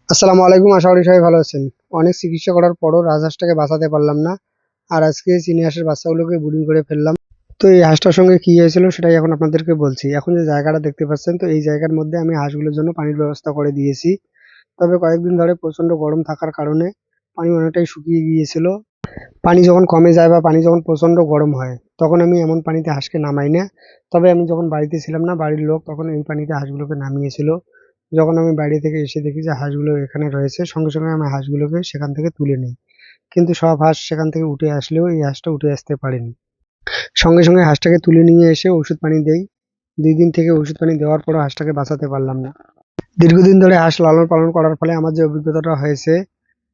আসসালামু আলাইকুম। আশা করি সবাই ভালো আছেন। অনেক চিকিৎসা করার পরও রাজহাঁসটাকে বাঁচাতে পারলাম না। আর আজকে চীনে হাঁসের বাচ্চাগুলোকে ব্রুডিং করে ফেললাম। তো এই হাঁসটার সঙ্গে কি হয়েছিল সেটাই এখন আপনাদেরকে বলছি। এখন যে জায়গাটা দেখতে পাচ্ছেন, তো এই জায়গার মধ্যে আমি হাঁসগুলোর জন্য পানির ব্যবস্থা করে দিয়েছি। তবে কয়েকদিন ধরে প্রচন্ড গরম থাকার কারণে পানি অনেকটাই শুকিয়ে গিয়েছিল। পানি যখন কমে যায় বা পানি যখন প্রচন্ড গরম হয়, তখন আমি এমন পানিতে হাঁসকে নামাই না। তবে আমি যখন বাড়িতে ছিলাম না, বাড়ির লোক তখন এই পানিতে হাঁসগুলোকে নামিয়েছিল। যখন আমি বাইরে থেকে এসে দেখি যে হাঁসগুলো এখানে রয়েছে, সঙ্গে সঙ্গে আমি হাঁসগুলোকে সেখান থেকে তুলে নিই। কিন্তু সব হাঁস সেখান থেকে উঠে আসলেও এই হাঁসটা উঠে আসতে পারেনি। সঙ্গে সঙ্গে হাঁসটাকে তুলে নিয়ে এসে ওষুধ পানি দেই। 2 দিন থেকে ওষুধ পানি দেওয়ার পরও হাঁসটাকে বাঁচাতে পারলাম না। দীর্ঘদিন ধরে হাঁস লালন পালন করার ফলে আমার যে অভিজ্ঞতাটা হয়েছে,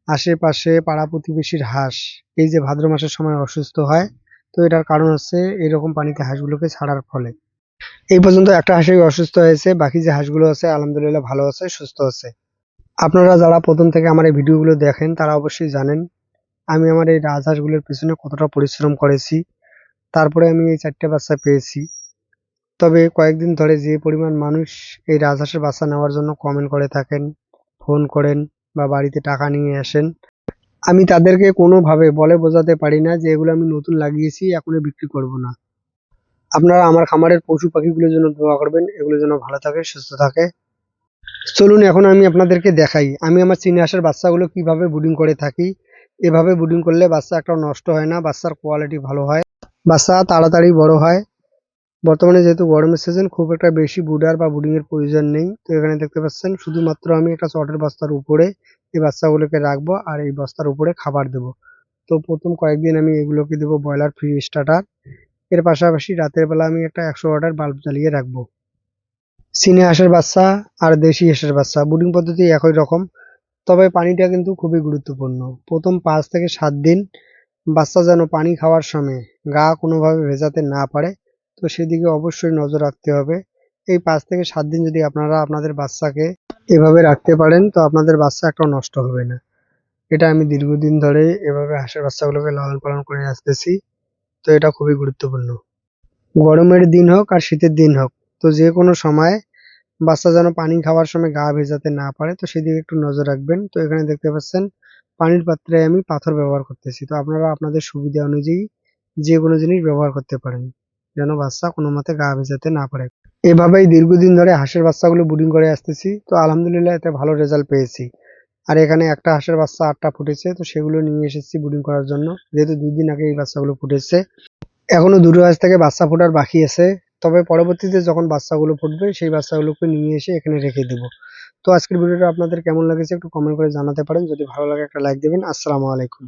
আশেপাশে পাড়া প্রতিবেশীর হাঁস এই যে ভাদ্র মাসের সময় অসুস্থ হয়, তো এটার কারণ হচ্ছে এরকম পানিতে হাঁসগুলোকে ছাড়ার ফলে। এই পর্যন্ত একটা হাঁসই অসুস্থ হয়েছে, বাকি যে হাঁসগুলো আছে আলহামদুলিল্লাহ ভালো আছে, সুস্থ আছে। আপনারা যারা প্রথম থেকে আমার এই ভিডিওগুলো দেখেন তারা অবশ্যই জানেন আমি আমার এই রাজহাঁসগুলোর পিছনে কতটা পরিশ্রম করেছি। তারপরে আমি এই 4টে বাচ্চা পেয়েছি। তবে কয়েকদিন ধরে যে পরিমাণ মানুষ এই রাজহাঁসের বাচ্চা নেওয়ার জন্য কমেন্ট করে থাকেন, ফোন করেন বা বাড়িতে টাকা নিয়ে আসেন, আমি তাদেরকে কোনোভাবে বলে বোঝাতে পারি না যে এগুলো আমি নতুন লাগিয়েছি, এখনই বিক্রি করব না। আপনারা আমার খামারের পশু পাখিগুলোর জন্য দোয়া করবেন, এগুলো যেন ভালো থাকে, সুস্থ থাকে। চলুন এখন আমি আপনাদেরকে দেখাই আমি আমার চীনা হাঁসের বাচ্চাগুলো কিভাবে ব্রুডিং করে থাকি। এভাবে ব্রুডিং করলে বাচ্চা একটাও নষ্ট হয় না, বাচ্চার কোয়ালিটি ভালো হয়, বাচ্চা তাড়াতাড়ি বড় হয়। বর্তমানে যেহেতু গরমের সিজন, খুব একটা বেশি ব্রুডার বা ব্রুডিং এর প্রয়োজন নেই। তো এখানে দেখতে পাচ্ছেন শুধুমাত্র আমি একটা চটের বস্তার উপরে এই বাচ্চাগুলোকে রাখবো আর এই বস্তার উপরে খাবার দেবো। তো প্রথম কয়েকদিন আমি এগুলোকে দেবো ব্রয়লার ফ্রি স্টার্টার। এর পাশাপাশি রাতের বেলা আমি একটা 100 ওয়াটের বাল্ব জ্বালিয়ে রাখবো। চীনা হাঁসের বাচ্চা আর দেশি হাঁসের বাচ্চা ব্রুডিং পদ্ধতি একই রকম, তবে পানিটা কিন্তু খুবই গুরুত্বপূর্ণ। প্রথম 5 থেকে 7 দিন বাচ্চা যেন পানি খাওয়ার সময় গা কোনোভাবে ভেজাতে না পারে, তো সেদিকে অবশ্যই নজর রাখতে হবে। এই 5 থেকে 7 দিন যদি আপনারা আপনাদের বাচ্চাকে এভাবে রাখতে পারেন, তো আপনাদের বাচ্চা একটাও নষ্ট হবে না। এটা আমি দীর্ঘদিন ধরে এভাবে হাঁসের বাচ্চাগুলোকে লালন পালন করে আসতেছি। তো এটা খুবই গুরুত্বপূর্ণ। গরমের দিন হোক আর শীতের দিন হোক, তো যে কোনো সময় বাচ্চা যেন পানি খাওয়ার সময় গা ভেজাতে না পারে, তো সেদিকে একটু নজর রাখবেন। তো এখানে দেখতে পাচ্ছেন পানির পাত্রে আমি পাথর ব্যবহার করতেছি। তো আপনারা আপনাদের সুবিধা অনুযায়ী যে কোনো জিনিস ব্যবহার করতে পারেন, যেন বাচ্চা কোনো মতে গা ভেজাতে না পারে। এভাবেই দীর্ঘদিন ধরে হাঁসের বাচ্চাগুলো ব্রুডিং করে আসতেছি। তো আলহামদুলিল্লাহ এতে ভালো রেজাল্ট পেয়েছি। আর এখানে একটা হাঁসের বাচ্চা 8টা ফুটেছে, তো সেগুলো নিয়ে এসেছি ব্রুডিং করার জন্য, যেহেতু 2 দিন আগে এই বাচ্চাগুলো ফুটেছে। এখনো দুটো হাঁস থেকে বাচ্চা ফোটার বাকি আছে। তবে পরবর্তীতে যখন বাচ্চাগুলো ফুটবে সেই বাচ্চাগুলোকে নিয়ে এসে এখানে রেখে দেবো। তো আজকের ভিডিওটা আপনাদের কেমন লেগেছে একটু কমেন্ট করে জানাতে পারেন। যদি ভালো লাগে একটা লাইক দেবেন। আসসালামু আলাইকুম।